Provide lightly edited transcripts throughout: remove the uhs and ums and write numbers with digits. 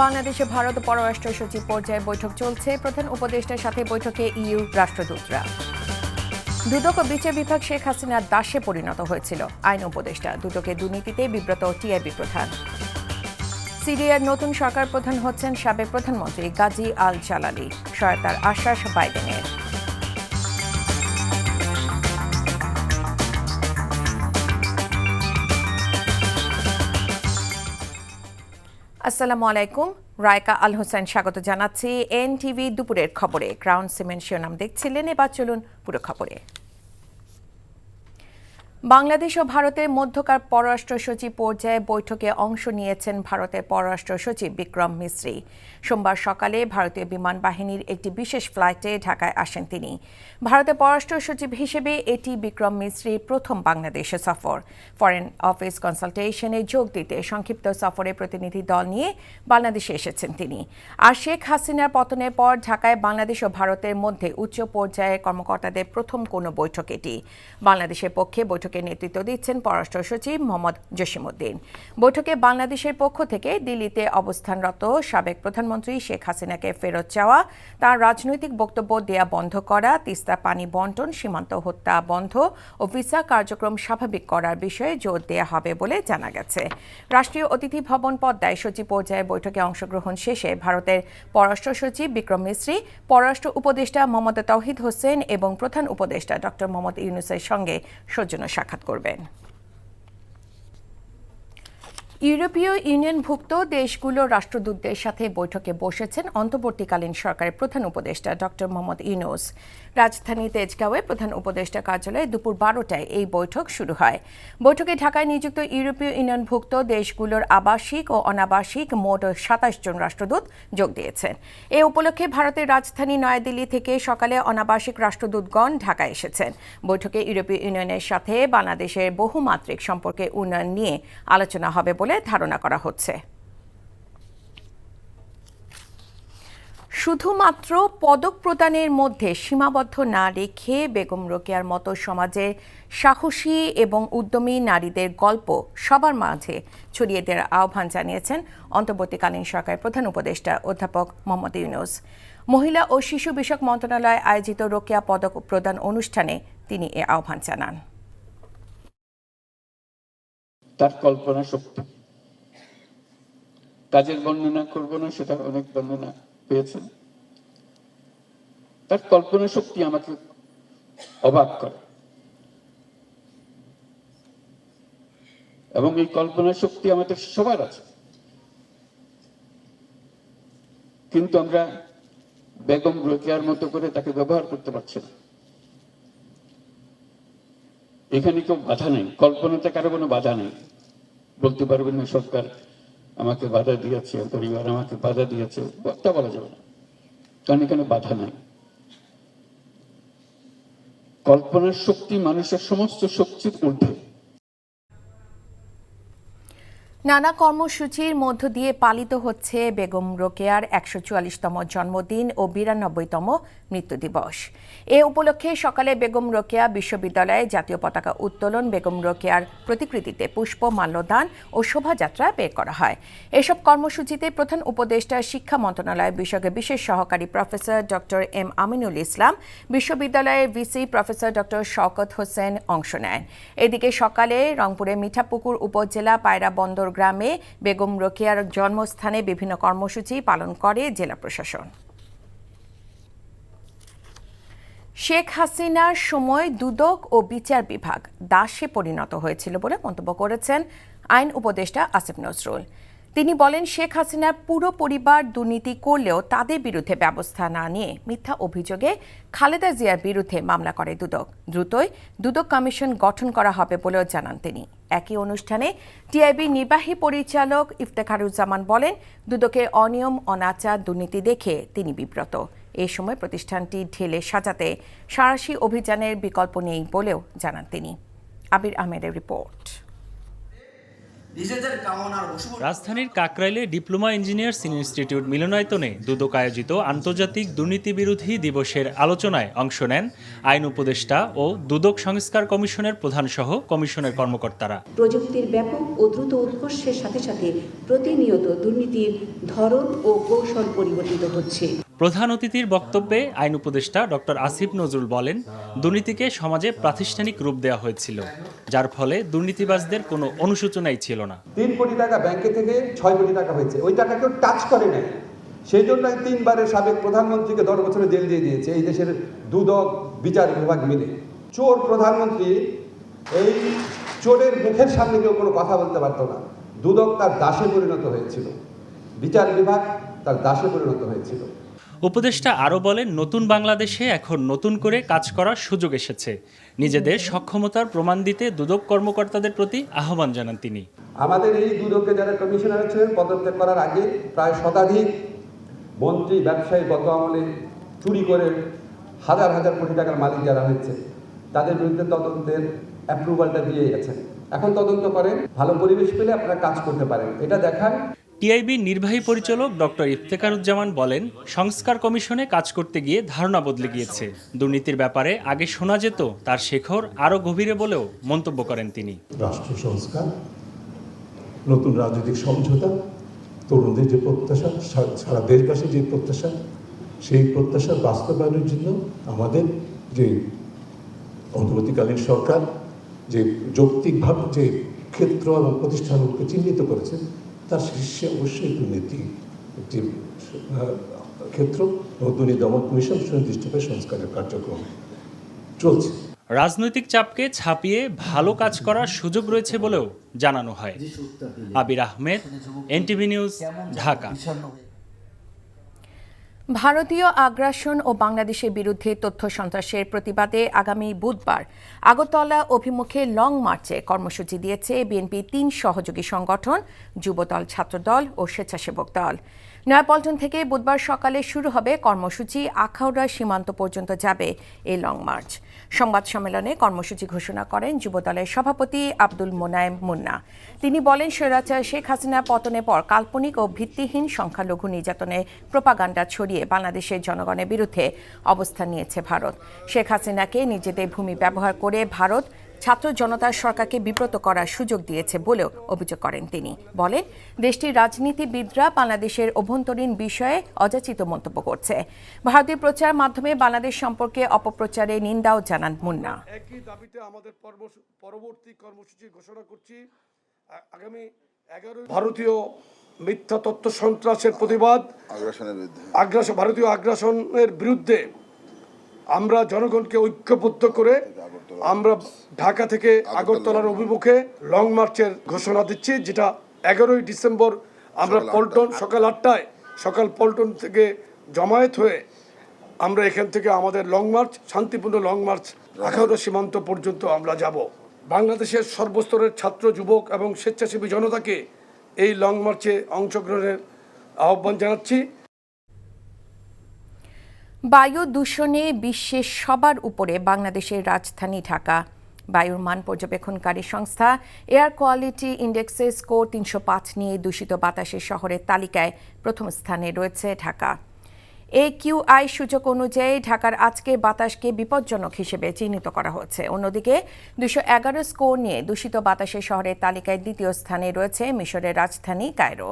বাংলাদেশে ভারত পররাষ্ট্র সচিব পর্যায়ে বৈঠক চলছে। প্রধান উপদেষ্টার সাথে বৈঠকে ইইউ রাষ্ট্রদূতরা। দুদক ও বিচার বিভাগ শেখ হাসিনার দাসে পরিণত হয়েছিল। আইন উপদেষ্টা দুদকে দুর্নীতিতে বিব্রত টিআইবি প্রধান। সিরিয়ার নতুন সরকার প্রধান হচ্ছেন সাবেক প্রধানমন্ত্রী গাজী আল জালালি। সহায়তার আশ্বাস বাইডেনের। আসসালামু আলাইকুম, রায়কা আল হোসেন স্বাগত জানাচ্ছি এনটিভি দুপুরের খবরে। ক্রাউন সিমেন্ট শিরোনাম দেখছিলেন, এবার চলুন পুরো খবরে। বাংলাদেশ ও ভারতের মধ্যকার পররাষ্ট্র সচিব পর্যায়ে বৈঠকে অংশ নিয়েছেন ভারতের পররাষ্ট্র সচিব বিক্রম মিশ্রি। সোমবার সকালে ভারতীয় বিমান বাহিনীর একটি বিশেষ ফ্লাইটে ঢাকায় আসেন তিনি। ভারতের পররাষ্ট্র সচিব হিসেবে এটি বিক্রম মিশ্রির প্রথম বাংলাদেশে সফর। ফরেন অফিস কনসালটেশনে যোগ দিতে সংক্ষিপ্ত সফরে প্রতিনিধি দল নিয়ে বাংলাদেশে এসেছেন তিনি। আর শেখ হাসিনার পতনের পর ঢাকায় বাংলাদেশ ও ভারতের মধ্যে উচ্চ পর্যায়ের কর্মকর্তাদের প্রথম কোনো বৈঠক এটি। বাংলাদেশের পক্ষে বৈঠকে নেতৃত্ব দিচ্ছেন পররাষ্ট্র সচিব মোহাম্মদ জসিমউদ্দিন। বৈঠকে বাংলাদেশের পক্ষ থেকে দিল্লিতে অবস্থানরত সাবেক প্রধানমন্ত্রী শেখ হাসিনাকে ফেরত চাওয়া, তার রাজনৈতিক বক্তব্য দেয়া বন্ধ করা, তিস্তা পানি বন্টন, সীমান্ত হত্যা বন্ধ ও ভিসা কার্যক্রম স্বাভাবিক করার বিষয়ে জোর দেয়া হবে বলে জানা গেছে। রাষ্ট্রীয় অতিথি ভবন পদ্মায় সচিব পর্যায়ে বৈঠকে অংশগ্রহণ শেষে ভারতের পররাষ্ট্র সচিব বিক্রম মিশ্রি, পররাষ্ট্র উপদেষ্টা মোহাম্মদ তৌহিদ হোসেন এবং প্রধান উপদেষ্টা ডক্টর মোহাম্মদ ইউনূসের সঙ্গে সৌজন্য সাক্ষাৎ করবেন। ইউরোপীয় ইউনিয়নভুক্ত দেশগুলোর রাষ্ট্রদূতদের সাথে বৈঠকে বসেছেন অন্তর্বর্তীকালীন সরকারের প্রধান উপদেষ্টা ডক্টর মোহাম্মদ ইউনূস। রাজধানী তেজগাঁওয়ে প্রধান উপদেষ্টা কার্যালয়ে দুপুর 12টায় এই বৈঠক শুরু হয়। বৈঠকে ঢাকায় নিযুক্ত ইউরোপীয় ইউনিয়নভুক্ত দেশগুলোর আবাসিক ও অনাবাসিক মোট 27 জন রাষ্ট্রদূত যোগ দিয়েছেন। এ উপলক্ষে ভারতের রাজধানী নয়াদিল্লি থেকে সকালে অনাবাসিক রাষ্ট্রদূতগণ ঢাকায় এসেছেন। বৈঠকে ইউরোপীয় ইউনিয়নের সাথে বাংলাদেশের বহুমাত্রিক সম্পর্কে উন্নয়ন নিয়ে আলোচনা হবে বলে ধারণা করা হচ্ছে। শুধুমাত্র পদক প্রদানের মধ্যে সীমাবদ্ধ না রেখে বেগম রোকেয়ার মতো সমাজে সাহসী এবং উদ্যমী নারীদের গল্প সবার মাঝে ছড়িয়ে দেওয়ার আহ্বান জানিয়েছেন অন্তর্বর্তীকালীন সরকারের প্রধান উপদেষ্টা অধ্যাপক মোহাম্মদ ইউনূস। মহিলা ও শিশু বিষয়ক মন্ত্রণালয় আয়োজিত রোকেয়া পদক প্রদান অনুষ্ঠানে তিনি এ আহ্বান জানান। তার কল্পনা শক্তি, কাজের বর্ণনা করব না, সেটা অনেক বর্ণনা পেয়েছেন। তার কল্পনা শক্তি আমাকে অবাক করে এবং এই কল্পনা শক্তি আমাদের সবার আছে, কিন্তু আমরা বেগম রোকেয়ার মতো করে তাকে ব্যবহার করতে পারছি না। এখানে কেউ বাধা নেই, কল্পনাতে কারো কোনো বাধা নেই। বলতে পারবেন না সরকার আমাকে বাধা দিয়েছে, পরিবার আমাকে বাধা দিয়েছে, তা বলা যাবে না, কারণ এখানে বাধা নাই। কল্পনার শক্তি মানুষের সমস্ত শক্তির ঊর্ধ্বে। নানা কর্মসূচির মধ্য দিয়ে পালিত হচ্ছে বেগম রোকেয়ার 144তম জন্মদিন ও 92তম মৃত্যু দিবস। এ উপলক্ষে সকালে বেগম রোকেয়া বিশ্ববিদ্যালয়ে জাতীয় পতাকা উত্তোলন, বেগম রোকেয়ার প্রতিকৃতিতে পুষ্প মাল্যদান ও শোভাযাত্রা বের করা হয়। এসব কর্মসূচিতে প্রধান উপদেষ্টা শিক্ষা মন্ত্রণালয় বিষয়কে বিশেষ সহকারী professor doctor M Aminul Islam, বিশ্ববিদ্যালয়ের VC professor doctor Shawkat Hossain অংশ নেন। এদিকে সকালে রংপুরের মিঠাপুকুর উপজেলা পায়রা বন্দর গ্রামে বেগম রোকেয়ার জন্মস্থানে বিভিন্ন কর্মসূচি পালন করে জেলা প্রশাসন। শেখ হাসিনার সময় দুদক ও বিচার বিভাগ দাসে পরিণত হয়েছিল বলে মন্তব্য করেছেন আইন উপদেষ্টা আসিফ নজরুল। তিনি বলেন, শেখ হাসিনার পুরো পরিবার দুর্নীতি করলেও তাদের বিরুদ্ধে ব্যবস্থা না নিয়ে মিথ্যা অভিযোগে খালেদা জিয়ার বিরুদ্ধে মামলা করে দুদক। দ্রুতই দুদক কমিশন গঠন করা হবে বলেও জানান তিনি। একই অনুষ্ঠানে টিআইবি নির্বাহী পরিচালক ইফতেখারুজ্জামান বলেন, দুদকের অনিয়ম, অনাচার, দুর্নীতি দেখে তিনি বিব্রত। এ সময় প্রতিষ্ঠানটি ঢেলে সাজাতে সাঁড়াশি অভিযানের বিকল্প নেই বলেও জানান তিনি। আবির আহমেদের রিপোর্ট। নিজেদের কামনার বশবর্তী রাজধানীর কাকরাইলে ডিপ্লোমা ইঞ্জিনিয়ার্স ইনস্টিটিউট মিলনায়তনে দুদক আয়োজিত আন্তর্জাতিক দুর্নীতি বিরোধী দিবসের আলোচনায় অংশ নেন আইন উপদেষ্টা ও দুদক সংস্কার কমিশনের প্রধানসহ কমিশনের কর্মকর্তারা। প্রযুক্তির ব্যাপক ও দ্রুত উৎকর্ষের সাথে সাথে প্রতিনিয়ত দুর্নীতির ধরন ও কৌশল পরিবর্তিত হচ্ছে। প্রধান অতিথির বক্তব্যে আইন উপদেষ্টা ডক্টর আসিফ নজরুল বলেন, দুর্নীতিকে সমাজে প্রাতিষ্ঠানিক রূপ দেওয়া হয়েছিল, যার ফলে দুর্নীতিবাজদের কোনো অনুশোচনাই ছিল না। 3 কোটি টাকা ব্যাংকে থেকে 6 কোটি টাকা হয়েছে, ওই টাকা কেউ টাচ করে নাই। সেই জন্য 3 বারের সাবেক প্রধানমন্ত্রীকে 10 বছরের জেল দিয়ে দিয়েছে এই দেশের দুদক বিচার বিভাগ মিলে। চোর প্রধানমন্ত্রী, এই চোরের মুখের সামনে কেউ কোনো কথা বলতে পারতো না। দুদক তার দাসে পরিণত হয়েছিল, বিচার বিভাগ তার দাসে পরিণত হয়েছিল। উপদেষ্টা আরও বলেন, নতুন বাংলাদেশে এখন নতুন করে কাজ করার সুযোগ এসেছে। নিজেদের সক্ষমতার প্রমাণ দিতে দুদক কর্মকর্তাদের প্রতি আহ্বান জানান তিনি। আমাদের এই দুদকে যারা কমিশনার ছিলেন, পদত্যাগ করার আগে প্রায় শতাধিক মন্ত্রী, ব্যবসায়ী গত আমলে চুরি করে হাজার হাজার কোটি টাকার মালিক যারা হয়েছে, তাদের বিরুদ্ধে তদন্তের অ্যাপ্রুভালটা দিয়ে গেছেন। এখন তদন্ত করেন, ভালো পরিবেশ পেলে আপনারা কাজ করতে পারেন, এটা দেখান। টিআইবির নির্বাহী পরিচালক ডক্টর ইফতেখারুজ্জামান বলেন, সংস্কার কমিশনে কাজ করতে গিয়ে ধারণা বদলে গিয়েছে। দুর্নীতির ব্যাপারে আগে শোনা যেত, তার শেখর আরও গভীরে বলেও মন্তব্য করেন তিনি। রাষ্ট্র সংস্কার, নতুন রাজনৈতিক সমঝোতা, তরুণদের যে প্রত্যাশা, সারা দেশবাসীর যে প্রত্যাশা, সেই প্রত্যাশার বাস্তবায়নের জন্য আমাদের যে অন্তর্বর্তীকালীন সরকার যে যৌক্তিকভাবে যে ক্ষেত্র এবং প্রতিষ্ঠানগুলোকে চিহ্নিত করেছে, তার শীর্ষে অবশ্যই দুর্নীতি একটি ক্ষেত্র এবং দুর্নীতি দমন কমিশন সুনির্দিষ্টভাবে সংস্কারের কার্যক্রম চলছে। রাজনৈতিক চাপকে ছাপিয়ে ভালো কাজ করার সুযোগ রয়েছে বলেও জানানো হয়। আবির আহমেদ, এনটিভি নিউজ, ঢাকা। ভারতীয় আগ্রাসন ও বাংলাদেশের বিরুদ্ধে তথ্য সন্ত্রাসের প্রতিবাদে আগামী বুধবার আগরতলা অভিমুখে লং মার্চে কর্মসূচি দিয়েছে বিএনপি 3 সহযোগী সংগঠন, যুবদল, ছাত্রদল ও স্বেচ্ছাসেবক দল। নয়াপল্টন থেকে বুধবার সকালে শুরু হবে কর্মসূচি, আখাউড়া সীমান্ত পর্যন্ত যাবে এই লং মার্চ। সংবাদ সম্মেলনে কর্মসূচি ঘোষণা করেন যুবদলের সভাপতি আব্দুল মোনায়েম মুন্না। তিনি বলেন, স্বৈরাচার শেখ হাসিনা পতনের পর কাল্পনিক ও ভিত্তিহীন সংখ্যালঘু নির্যাতনের প্রোপাগান্ডা ছড়িয়ে বাংলাদেশের জনগণের বিরুদ্ধে অবস্থান নিয়েছে ভারত। শেখ হাসিনাকে নিজেদের ভূমি ব্যবহার করে ভারত ছাত্র জনতার সরকারকে বিব্রত করার সুযোগ দিয়েছে বলেও অভিযোগ করেন তিনি। বলেন, দেশটির রাজনীতিবিদরা বাংলাদেশের অভ্যন্তরীণ বিষয়ে অযাচিত মন্তব্য করছে। ভারতীয় প্রচার মাধ্যমে বাংলাদেশ সম্পর্কে অপপ্রচারের নিন্দাও জানান মুন্না। একই দাবিতে আমাদের পরবর্তী কর্মসূচি ঘোষণা করছি। আগামী 11 ভারতীয় মিথ্যা তথ্য সন্ত্রাসের প্রতিবাদ, ভারতীয় আগ্রাসনের বিরুদ্ধে আমরা জনগণকে ঐক্যবদ্ধ করে আমরা ঢাকা থেকে আগরতলার অভিমুখে লং মার্চের ঘোষণা দিচ্ছি, যেটা 11ই ডিসেম্বর আমরা পল্টন সকাল পল্টন থেকে জমায়েত হয়ে আমরা এখান থেকে আমাদের লং মার্চ, শান্তিপূর্ণ লং মার্চ আখাউড়া সীমান্ত পর্যন্ত আমরা যাব। বাংলাদেশের সর্বস্তরের ছাত্র, যুবক এবং স্বেচ্ছাসেবী জনতাকে এই লং মার্চে অংশগ্রহণের আহ্বান জানাচ্ছি। বায়ু দূষণে বিশ্বের সবার উপরে বাংলাদেশের রাজধানী ঢাকা। বায়ুর মান পর্যবেক্ষণকারী সংস্থা এয়ার কোয়ালিটি ইন্ডেক্সের স্কোর 305 নিয়ে দূষিত বাতাসের শহরের তালিকায় প্রথম স্থানে রয়েছে ঢাকা। AQI সূচক অনুযায়ী ঢাকার আজকের বাতাসকে বিপজ্জনক হিসেবে চিহ্নিত করা হয়েছে। অন্যদিকে 211 স্কোর নিয়ে দূষিত বাতাসের শহরের তালিকায় দ্বিতীয় স্থানে রয়েছে মিশরের রাজধানী কায়রো।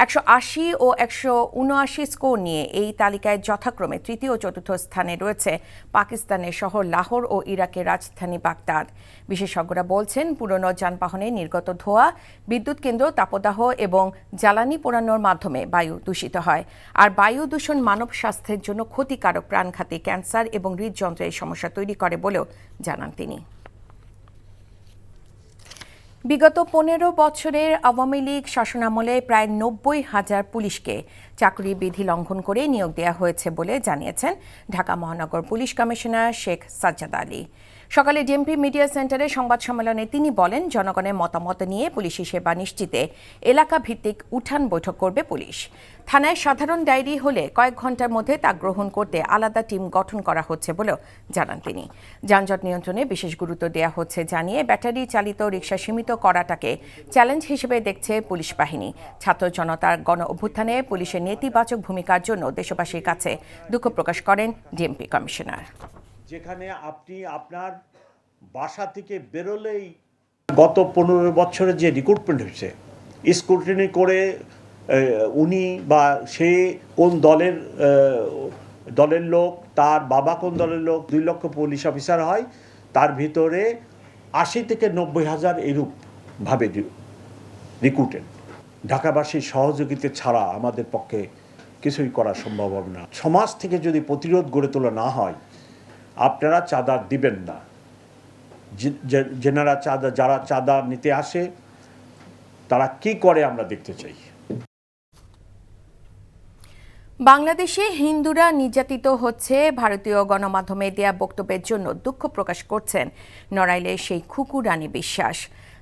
180 ও 179 স্কোর নিয়ে এই তালিকায় যথাক্রমে তৃতীয় ও চতুর্থ স্থানে রয়েছে পাকিস্তানের শহর লাহোর ও ইরাকের রাজধানী বাগদাদ। বিশেষজ্ঞরা বলছেন, পুরনো যানবাহনে নির্গত ধোঁয়া, বিদ্যুৎ কেন্দ্র, তাপদাহ এবং জ্বালানি পোড়ানোর মাধ্যমে বায়ু দূষিত হয়। আর বায়ু দূষণ মানব স্বাস্থ্যের জন্য ক্ষতিকারক, প্রাণঘাতী ক্যান্সার এবং হৃদযন্ত্রের সমস্যা তৈরি করে বলেও জানান তিনি। বিগত 15 বছরের আওয়ামী লীগ শাসনামলে প্রায় 90,000 পুলিশকে চাকরি বিধি লঙ্ঘন করে নিয়োগ দেওয়া হয়েছে বলে জানিয়েছেন ঢাকা মহানগর পুলিশ কমিশনার শেখ সাজ্জাদ আলী। সকালে ডিএমপি মিডিয়া সেন্টারে সংবাদ সম্মেলনে তিনি বলেন, জনগণের মতামত নিয়ে পুলিশি সেবা নিশ্চিতে এলাকা ভিত্তিক উঠান বৈঠক করবে পুলিশ। থানায় সাধারণ ডায়েরি হলে কয়েক ঘন্টার মধ্যে তা গ্রহণ করতে আলাদা টিম গঠন করা হচ্ছে বলেও জানান তিনি। যানজট নিয়ন্ত্রণে বিশেষ গুরুত্ব দেওয়া হচ্ছে জানিয়ে ব্যাটারি চালিত রিকশা সীমিত করাটাকে চ্যালেঞ্জ হিসেবে দেখছে পুলিশ বাহিনী। ছাত্র জনতার গণ অভ্যুত্থানে পুলিশের নেতিবাচক ভূমিকার জন্য দেশবাসীর কাছে দুঃখ প্রকাশ করেন ডিএমপি কমিশনার। যেখানে আপনি আপনার বাসা থেকে বেরোলেই গত 15 বছরে যে রিক্রুটমেন্ট হয়েছে, স্ক্রুটিনি করে উনি বা সে কোন দলের লোক, তার বাবা কোন দলের লোক, 2 লক্ষ পুলিশ অফিসার হয়, তার ভিতরে 80 থেকে 90 হাজার এরূপভাবে রিক্রুটেড। ঢাকাবাসীর সহযোগিতা ছাড়া আমাদের পক্ষে কিছুই করা সম্ভব হবে না। সমাজ থেকে যদি প্রতিরোধ গড়ে তোলা না হয়, আপনারা চাঁদা দিবেন না। যারা চাঁদা নিতে আসে তারা কি করে আমরা দেখতে চাই। বাংলাদেশে হিন্দুরা নির্যাতিত হচ্ছে, ভারতীয় গণমাধ্যমে দেয়া বক্তব্যের জন্য দুঃখ প্রকাশ করছেন নড়াইলের সেই খুকু রানী বিশ্বাস।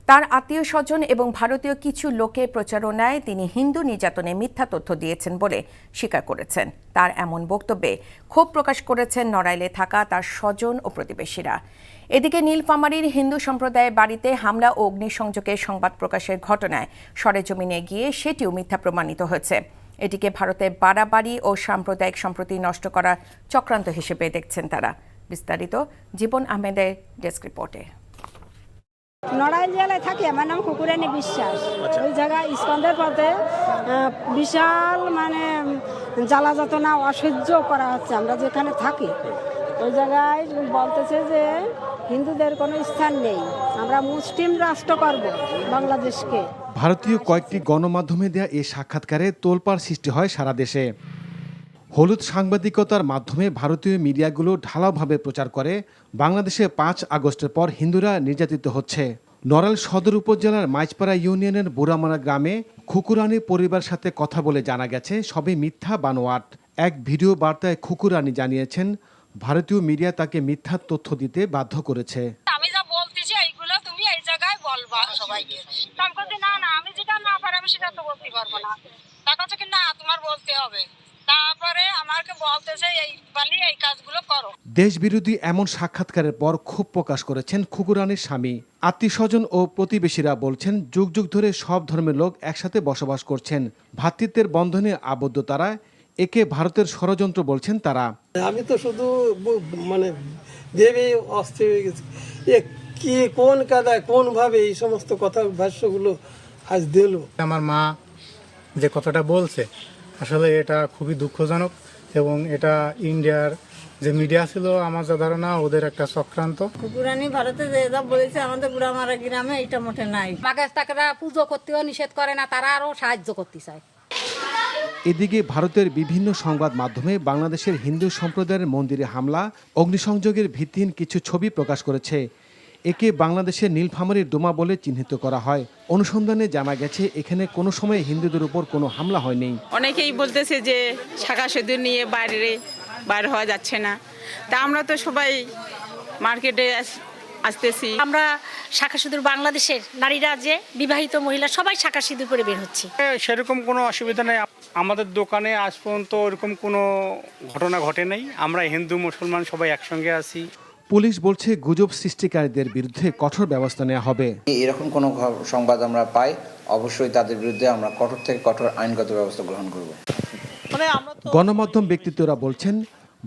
তার আত্মীয় স্বজন এবং ভারতীয় কিছু লোকের প্রচারণায় তিনি হিন্দু নির্যাতনে মিথ্যা তথ্য দিয়েছেন বলে স্বীকার করেছেন। তার এমন বক্তব্যে ক্ষোভ প্রকাশ করেছেন নড়াইলে থাকা তার স্বজন ও প্রতিবেশীরা। এদিকে নীলফামারীর হিন্দু সম্প্রদায়ের বাড়িতে হামলা ও অগ্নিসংযোগের সংবাদ প্রকাশের ঘটনায় সরেজমিনে গিয়ে সেটিও মিথ্যা প্রমাণিত হয়েছে। এটিকে ভারতের বাড়াবাড়ি ও সাম্প্রদায়িক সম্প্রীতি নষ্ট করার চক্রান্ত হিসেবে দেখছেন তারা। বিস্তারিত জীবন আহমেদের ডেস্ক রিপোর্টে। নড়াইল জেলায় থাকি, আমার নাম কুকুরানী বিশ্বাস। ওই জায়গায় ইস্কন্দের পথে বিশাল জ্বালা যাতনা অসহ্য করা হচ্ছে। আমরা যেখানে থাকি ওই জায়গায় বলতেছে যে হিন্দুদের কোনো স্থান নেই, আমরা মুসলিম রাষ্ট্র করব বাংলাদেশকে। ভারতীয় কয়েকটি গণমাধ্যমে দেয়া এই সাক্ষাৎকারে তোলপাড় সৃষ্টি হয় সারা দেশে। হলুদ সাংবাদিকতার মাধ্যমে ভারতীয় মিডিয়াগুলো ঢালাওভাবে প্রচার করে বাংলাদেশে 5 আগস্টের পর হিন্দুরা নির্যাতিত হচ্ছে। নড়াইল সদর উপজেলার মাইজপাড়া ইউনিয়নের বুড়ামারা গ্রামে খুকুরানী পরিবারের সাথে কথা বলে জানা গেছে সবই মিথ্যা বানোয়াট। এক ভিডিও বার্তায় খুকুরানী জানিয়েছেন ভারতীয় মিডিয়া তাকে মিথ্যা তথ্য দিতে বাধ্য করেছে। আমি যা বলতেছি এইগুলো তুমি এই জায়গায় বলবা সবাইকে। আমি বলতে না আমি যেটা না পারি আমি সেটা তো বলতে পারবো না। তার কাছে কি না তোমার বলতে হবে। তারপরে আমাকে বলতেছে এই বালি এই কাজগুলো করো। দেশবিরোধী এমন সাক্ষাৎকারের পর ক্ষোভ প্রকাশ করেছেন খুকুরানীর স্বামী। আত্মীয়স্বজন ও প্রতিবেশীরা বলছেন যুগ যুগ ধরে সব ধর্মের লোক একসাথে বসবাস করছেন। ভ্রাতৃত্বের বন্ধনে আবদ্ধ তারা, একে ভারতের ষড়যন্ত্র বলছেন তারা। আমি তো শুধু দেবে অস্থির হয়ে গেছি, কি কোন কাদায় কোন ভাবে এই সমস্ত কথা ভাষ্যগুলো আজ দিল। আমার মা যে কথাটা বলছে আসলে এটা খুবই দুঃখজনক এবং এটা ইন্ডিয়ার যে মিডিয়া ছিল আমার যা ধারণা ওদের একটা চক্রান্ত। কুকুরানি ভারতে যে যা বলেছে আমাদের বুড়ামারা গ্রামে এটা মোটে নাই। বাগাস্তাকরা পুজো করতেও নিষেধ করে না, তারা আরো সাহায্য করতে চায়। এদিকে ভারতের বিভিন্ন সংবাদ মাধ্যমে বাংলাদেশের হিন্দু সম্প্রদায়ের মন্দিরে হামলা, অগ্নিসংযোগের ভিত্তিহীন কিছু ছবি প্রকাশ করেছে। একে বাংলাদেশের নীলফামারীর ডোমা বলে চিহ্নিত করা হয়। অনুসন্ধানে জানা গেছে এখানে কোনো সময় হিন্দুদের উপর কোনো হামলা হয়নি। অনেকেই বলতেছে যে শাখা সেঁদুর নিয়ে বাইরে হওয়া যাচ্ছে না, তা আমরা তো সবাই মার্কেটে আসতেছি। আমরা শাখা সিঁদুর বাংলাদেশের নারীরা যে বিবাহিত মহিলা সবাই শাখা সিঁদুর পরে বের হচ্ছে। সেরকম কোনো অসুবিধা নেই, আমাদের দোকানে আজ পর্যন্ত ওরকম কোনো ঘটনা ঘটে নাই। আমরা হিন্দু মুসলমান সবাই একসঙ্গে আছি। পুলিশ বলছে গুজব সৃষ্টিকারীদের বিরুদ্ধে কঠোর ব্যবস্থা নেওয়া হবে। এরকম কোনো সংবাদ আমরা পাই অবশ্যই তাদের বিরুদ্ধে আমরা কঠোর থেকে কঠোর আইনগত ব্যবস্থা গ্রহণ করব। গণমাধ্যম ব্যক্তিত্বরা বলছেন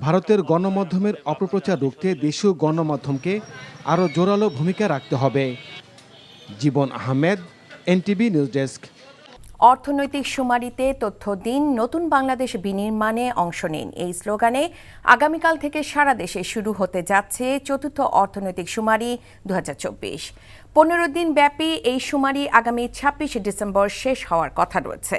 ভারতের গণমাধ্যমের অপপ্রচার রুখতে দেশীয় গণমাধ্যমকে আরও জোরালো ভূমিকা রাখতে হবে। জীবন আহমেদ, এনটিভি নিউজ ডেস্ক। অর্থনৈতিক শুমারিতে তথ্য দিন, নতুন বাংলাদেশ বিনির্মাণে অংশ নিন, এই স্লোগানে আগামীকাল থেকে সারা দেশে শুরু হতে যাচ্ছে ৪র্থ অর্থনৈতিক শুমারি ২০২৪। ১৫ দিন ব্যাপী এই শুমারি আগামী ২৬ ডিসেম্বর শেষ হওয়ার কথা রয়েছে।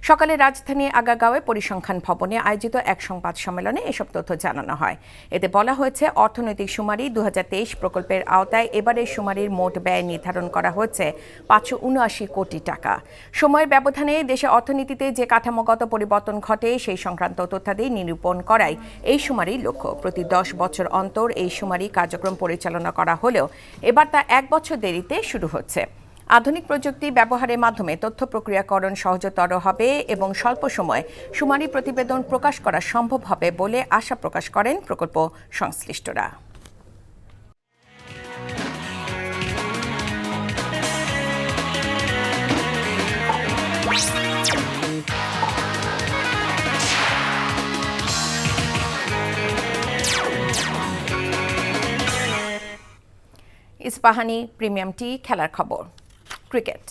সকালে রাজধানীর আগারগাঁওয়ে পরিসংখ্যান ভবনে আয়োজিত এক সংবাদ সম্মেলনে এসব তথ্য জানানো হয়। এতে বলা হয়েছে অর্থনৈতিক শুমারি ২০২৩ প্রকল্পের আওতায় এবারের শুমারির মোট ব্যয় নির্ধারণ করা হয়েছে ৫৭৯ কোটি টাকা। সময়ের ব্যবধান ব্যবধানে দেশের অর্থনীতিতে যে কাঠামোগত পরিবর্তন ঘটে সেই সংক্রান্ত তথ্যাদি নিরূপণ করাই এই শুমারির লক্ষ্য। প্রতি 10 বছর অন্তর এই শুমারি কার্যক্রম পরিচালনা করা হলেও এবার তা 1 বছর দেরিতে শুরু হচ্ছে। আধুনিক প্রযুক্তি ব্যবহারের মাধ্যমে তথ্য প্রক্রিয়াকরণ সহজতর হবে এবং স্বল্প সময়ে শুমারি প্রতিবেদন প্রকাশ করা সম্ভব হবে বলে আশা প্রকাশ করেন প্রকল্প সংশ্লিষ্টরা। ইস্পাহানি প্রিমিয়াম টি খেলার খবর। ক্রিকেট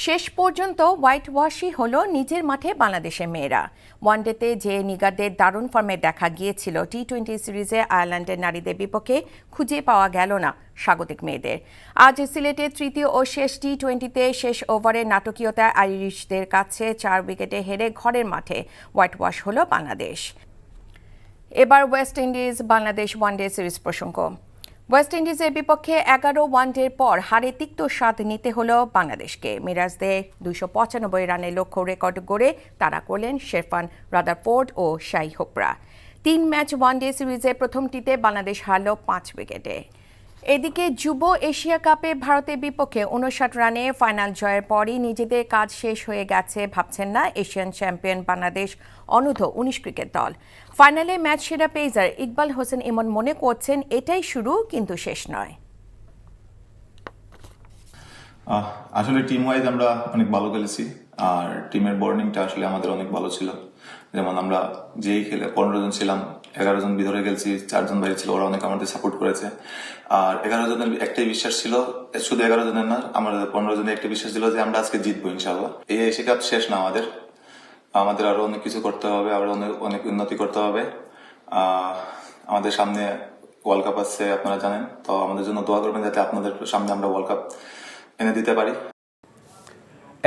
শেষ পর্যন্ত হোয়াইট ওয়াশই হলো নিজের মাঠে বাংলাদেশের মেয়েরা। ওয়ানডেতে যে নিগারদের দারুণ ফর্মে দেখা গিয়েছিল, টি-20 সিরিজে আয়ারল্যান্ডের নারীদের বিপক্ষে খুঁজে পাওয়া গেল না স্বাগতিক মেয়েদের। আজ সিলেটে তৃতীয় ও শেষ টি-20তে শেষ ওভারে নাটকীয়তায় আইরিশদের কাছে 4 উইকেটে হেরে ঘরের মাঠে হোয়াইট ওয়াশ হলো বাংলাদেশ। এবার West Indies Bangladesh one day series প্রসঙ্গ। ওয়েস্ট ইন্ডিজের বিপক্ষে 11 ওয়ানডের পর হারে তিক্ত স্বাদ নিতে হলো বাংলাদেশকে। মিরাজদের 295 রানের লক্ষ্য রেকর্ড গড়ে তাড়া করলেন শেরফান রাদারফোর্ড ও শাই হোপরা। 3 ম্যাচ ওয়ানডে সিরিজে প্রথমটিতে বাংলাদেশ হারল 5 উইকেটে। এদিকে যুব এশিয়া কাপে ভারতের বিপক্ষে 59 রানে ফাইনাল জয়ের পরই নিজেদের কাজ শেষ হয়ে গেছে ভাবছেন না এশিয়ান চ্যাম্পিয়ন বাংলাদেশ অনূর্ধ্ব-19 ক্রিকেট দল। ফাইনালে ম্যাচ সেরা পেসার ইকবাল হোসেন ইমন মনে করছেন এটাই শুরু, কিন্তু শেষ নয়। আসলে টিম ওয়াইজ আমরা অনেক ভালো খেলেছি, আর টিমের বর্নিংটা আসলে আমাদের অনেক ভালো ছিল। যেমন আমরা যেই খেলে 15 জন ছিলাম, 11 জন ভিতরে খেলছি, 4 জন বাইরে ছিল, ওরা অনেক আমাদের সাপোর্ট করেছে। আর 11 জনের একটাই বিশ্বাস ছিল, শুধু 11 জনের না, আমাদের 15 জনের একটা বিশ্বাস ছিল যে আমরা আজকে জিতবো ইনশাআল্লাহ। এই এশিয়া কাপ শেষ না, আমাদের আরো অনেক কিছু করতে হবে, আরো অনেক উন্নতি করতে হবে। আমাদের সামনে ওয়ার্ল্ড কাপ আসছে, আপনারা জানেন, তো আমাদের জন্য দোয়া করবেন যাতে আপনাদের সামনে আমরা ওয়ার্ল্ড কাপ এনে দিতে পারি।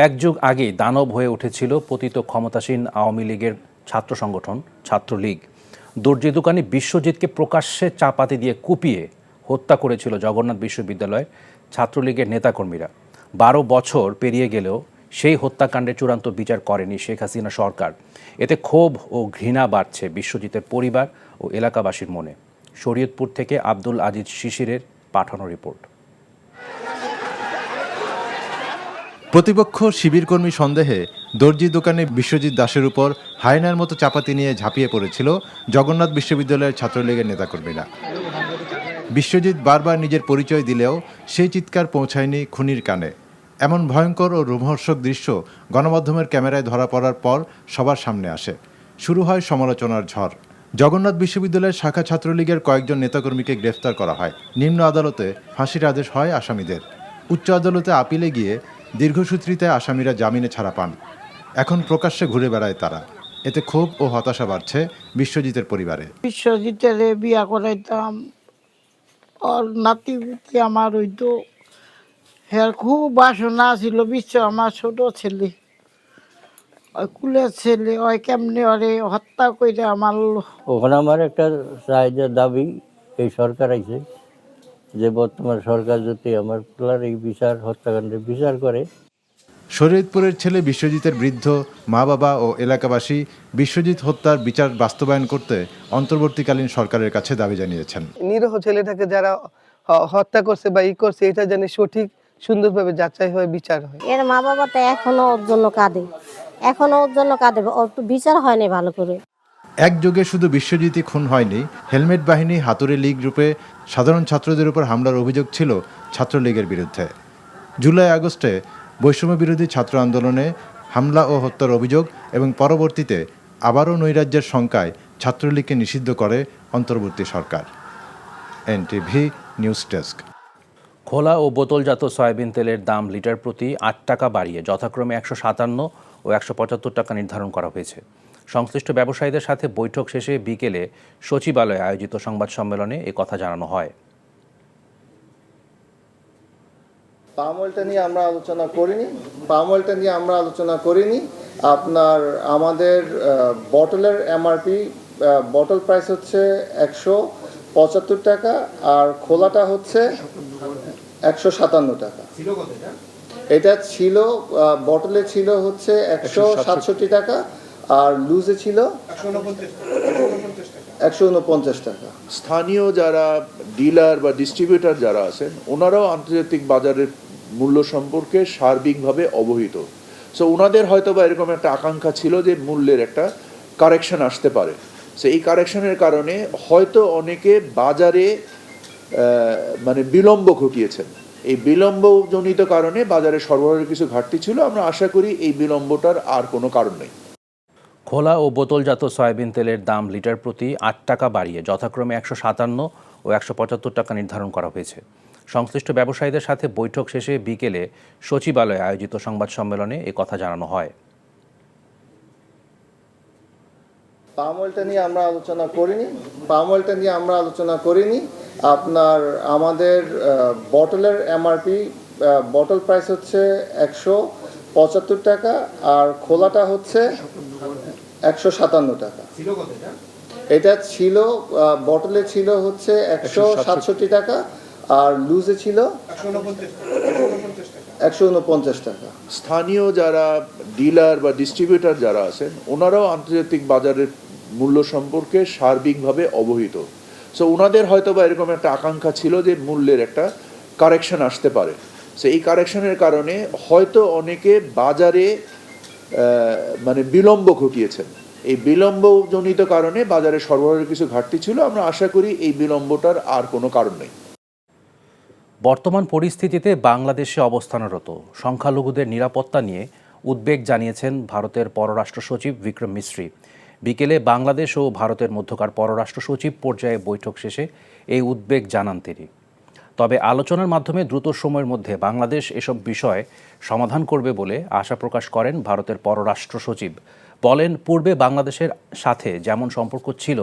এক যুগ আগেই দানব হয়ে উঠেছিল পতিত ক্ষমতাসীন আওয়ামী লীগের ছাত্র সংগঠন ছাত্রলীগ। দর্জি দোকানে বিশ্বজিৎকে প্রকাশ্যে চাপাতি দিয়ে কুপিয়ে হত্যা করেছিল জগন্নাথ বিশ্ববিদ্যালয়ের ছাত্রলীগের নেতাকর্মীরা। 12 বছর পেরিয়ে গেলেও সেই হত্যাকাণ্ডের চূড়ান্ত বিচার করেনি শেখ হাসিনা সরকার। এতে ক্ষোভ ও ঘৃণা বাড়ছে বিশ্বজিতের পরিবার ও এলাকাবাসীর মনে। শরীয়তপুর থেকে আব্দুল আজিজ শিশিরের পাঠানো রিপোর্ট। প্রতিপক্ষ শিবিরকর্মী সন্দেহে দর্জি দোকানে বিশ্বজিৎ দাসের উপর হায়নার মতো চাপাতি নিয়ে ঝাঁপিয়ে পড়েছিল জগন্নাথ বিশ্ববিদ্যালয়ের ছাত্রলীগের নেতাকর্মীরা। বিশ্বজিৎ বারবার নিজের পরিচয় দিলেও সেই চিৎকার পৌঁছায়নি খুনির কানে। এমন ভয়ঙ্কর ও রোমহর্ষক দৃশ্য গণমাধ্যমের ক্যামেরায় ধরা পড়ার পর সবার সামনে আসে। শুরু হয় সমালোচনার ঝড়। জগন্নাথ বিশ্ববিদ্যালয়ের শাখা ছাত্রলীগের কয়েকজন নেতাকর্মীকে গ্রেফতার করা হয়। নিম্ন আদালতে ফাঁসির আদেশ হয় আসামিদের। উচ্চ আদালতে আপিলে গিয়ে দীর্ঘসূত্রিতে আসামিরা জামিনে ছাড়া পান। এখন প্রকাশ্যে ঘুরে বেড়ায় তারা। এতে ক্ষোভ ও হতাশা বাড়ছে বিশ্বজিতের পরিবারে। বিশ্বজিতের বিয়া করাইতাম, ওর নাতি পুতি আমার হইতো, হ্যাঁ খুব বাসনা ছিল। বিশ্ব আমার ছোট ছেলে, ওই কুলের ছেলে, ওই কেমনে ওরে হত্যা করে আমার। ওখানে আমার একটা চাহিদা দাবি, এই সরকার আছে যে বর্তমান সরকার যদি আমার পোলার এই বিচার হত্যাকাণ্ডের বিচার করে। শরীয়তপুরের ছেলে বিশ্বজিতের বৃদ্ধ মা বাবা ও এলাকাবাসী বিশ্বজিৎ হত্যার বিচার বাস্তবায়ন করতে অন্তর্বর্তীকালীন সরকারের কাছে দাবি জানিয়েছেন। নিরীহ ছেলেটাকে যারা হত্যা করছে বা করছে, এটা যেন সঠিক সুন্দরভাবে যাচাই হয়, বিচার হয়। এর মা বাবা তো এখনো ওর জন্য কাঁদে, ওর তো বিচার হয়নি ভালো করে। একযোগে শুধু বিশ্বজিৎই খুন হয়নি, হেলমেট বাহিনী হাতুড়ে লীগ রূপে সাধারণ ছাত্রদের উপর হামলার অভিযোগ ছিল ছাত্রলীগের বিরুদ্ধে। জুলাই আগস্টে বৈষম্য বিরোধী ছাত্র আন্দোলনে হামলা ও হত্যার অভিযোগ এবং পরবর্তীতে আবারও নৈরাজ্যের শঙ্কায় ছাত্রলীগকে নিষিদ্ধ করে অন্তর্বর্তী সরকার। NTV news desk. খোলা ও বোতলজাত সয়াবিন তেলের দাম লিটার প্রতি 8 টাকা বাড়িয়ে যথাক্রমে 157 ও 175 টাকা নির্ধারণ করা হয়েছে। সংশ্লিষ্ট ব্যবসায়ীদের সাথে বৈঠক শেষে বিকেলে সচিবালয়ে আয়োজিত সংবাদ সম্মেলনে এ কথা জানানো হয়। পাম অয়েলটা নিয়ে আমরা আলোচনা করিনি। আপনার আমাদের বটলের এমআরপি বটল প্রাইস হচ্ছে 175 টাকা, আর খোলাটা হচ্ছে 157 টাকা। এটা ছিল বটলে ছিল হচ্ছে 167 টাকা আর লুজে ছিল 149 টাকা। স্থানীয় যারা ডিলার বা ডিস্ট্রিবিউটর যারা আছেন ওনারাও আন্তর্জাতিক বাজারের মূল্য সম্পর্কে সার্বিকভাবে অবহিত। সো ওনাদের হয়তো বা এরকম একটা আকাঙ্ক্ষা ছিল যে মূল্যের একটা কারেকশন আসতে পারে। সো এই কারেকশনের কারণে হয়তো অনেকে বাজারে মানে বিলম্ব ঘটিয়েছেন। এই বিলম্বজনিত কারণে বাজারে সরবরাহের কিছু ঘাটতি ছিল। আমরা আশা করি এই বিলম্বটার আর কোনো কারণ নেই। খোলা ও বোতলজাত সয়াবিন তেলের দাম লিটার প্রতি 8 টাকা বাড়িয়ে যথাক্রমে 157 ও 175 টাকা নির্ধারণ করা হয়েছে। সংশ্লিষ্ট ব্যবসায়ীদের সাথে বৈঠক শেষে বিকেলে সচিবালয়ে আয়োজিত সংবাদ সম্মেলনে এ কথা জানানো হয়। পাম অয়েলটা নিয়ে আমরা আলোচনা করিনি। আপনার আমাদের বটলের এমআরপি বটল প্রাইস হচ্ছে 175 টাকা আর খোলাটা হচ্ছে 157 টাকা। এটা ছিল বটলে ছিল হচ্ছে 167 টাকা আর লুজে ছিল 149 টাকা। স্থানীয় যারা ডিলার বা ডিস্ট্রিবিউটর যারা আছেন ওনারাও আন্তর্জাতিক বাজারের মূল্য সম্পর্কে সার্বিকভাবে অবহিত। সো ওনাদের হয়তো বা এরকম একটা আকাঙ্ক্ষা ছিল যে মূল্যের একটা কারেকশন আসতে পারে। সো এই কারেকশনের কারণে হয়তো অনেকে বাজারে মানে বিলম্ব ঘটিয়েছেন। এই বিলম্বজনিত কারণে বাজারে সরবরাহের কিছু ঘাটতি ছিল। আমরা আশা করি এই বিলম্বটার আর কোনো কারণ নেই। বর্তমান পরিস্থিতিতে বাংলাদেশে অবস্থানরত সংখ্যালঘুদের নিরাপত্তা নিয়ে উদ্বেগ জানিয়েছেন ভারতের পররাষ্ট্র সচিব বিক্রম মিশ্রি। বিকেলে বাংলাদেশ ও ভারতের মধ্যকার পররাষ্ট্র সচিব পর্যায়ে বৈঠক শেষে এই উদ্বেগ জানান তিনি। তবে আলোচনার মাধ্যমে দ্রুত সময়ের মধ্যে বাংলাদেশ এসব বিষয় সমাধান করবে বলে আশা প্রকাশ করেন ভারতের পররাষ্ট্র সচিব। বলেন, পূর্বে বাংলাদেশের সাথে যেমন সম্পর্ক ছিল